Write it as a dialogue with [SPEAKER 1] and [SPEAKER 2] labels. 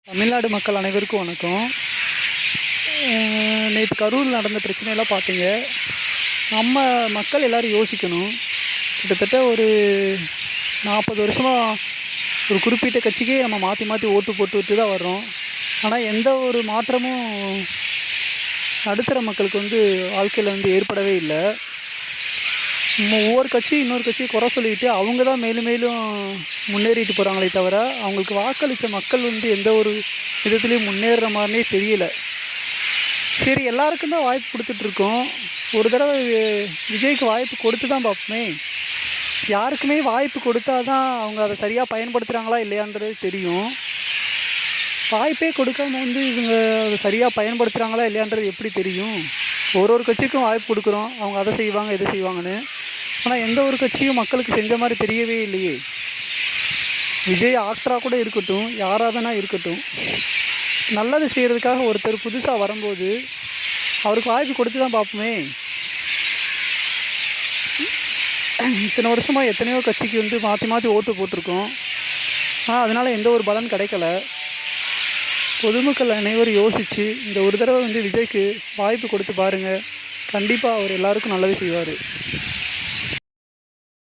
[SPEAKER 1] தமிழ்நாடு மக்கள் அனைவருக்கும் வணக்கம். நேற்று கரூரில் நடந்த பிரச்சனையெல்லாம் பார்த்தீங்க. நம்ம மக்கள் எல்லோரும் யோசிக்கணும். கிட்டத்தட்ட ஒரு 40 வருஷமாக ஒரு குறிப்பிட்ட கட்சிக்கே நம்ம மாற்றி மாற்றி ஓட்டு போட்டு தான் வர்றோம். ஆனால் எந்த ஒரு மாற்றமும் நடுத்தர மக்களுக்கு வாழ்க்கையில் ஏற்படவே இல்லை. ஒவ்வொரு கட்சியும் இன்னொரு கட்சியை குறை சொல்லிட்டு அவங்க தான் மேலும் மேலும் முன்னேறிட்டு போகிறாங்களே தவிர அவங்களுக்கு வாக்களித்த மக்கள் எந்த ஒரு விதத்துலேயும் முன்னேறுற மாதிரினே தெரியல. சரி, எல்லாருக்கும் தான் வாய்ப்பு கொடுத்துட்ருக்கோம். ஒரு தடவை விஜய்க்கு வாய்ப்பு கொடுத்து தான் பார்ப்போமே. யாருக்குமே வாய்ப்பு கொடுத்தா தான் அவங்க அதை சரியாக பயன்படுத்துகிறாங்களா இல்லையான்றது தெரியும். வாய்ப்பே கொடுக்காம இவங்க அதை சரியாக பயன்படுத்துகிறாங்களா இல்லையான்றது எப்படி தெரியும்? ஒரு கட்சிக்கும் வாய்ப்பு கொடுக்குறோம், அவங்க அதை செய்வாங்க இதை செய்வாங்கன்னு. ஆனால் எந்த ஒரு கட்சியும் மக்களுக்கு செஞ்ச மாதிரி தெரியவே இல்லையே. விஜய் ஆக்டராக கூட இருக்கட்டும், யாராக வேணா இருக்கட்டும், நல்லது செய்கிறதுக்காக ஒருத்தர் புதுசாக வரும்போது அவருக்கு வாய்ப்பு கொடுத்து தான் பார்ப்போமே. இத்தனை வருஷமாக எத்தனையோ கட்சிக்கு மாற்றி மாற்றி ஓட்டு போட்டிருக்கோம். ஆனால் அதனால் எந்த ஒரு பலன் கிடைக்கல. பொதுமக்கள் அனைவரும் யோசித்து இந்த ஒரு தடவை விஜய்க்கு வாய்ப்பு கொடுத்து பாருங்கள். கண்டிப்பாக அவர் எல்லாருக்கும் நல்லது செய்வார்.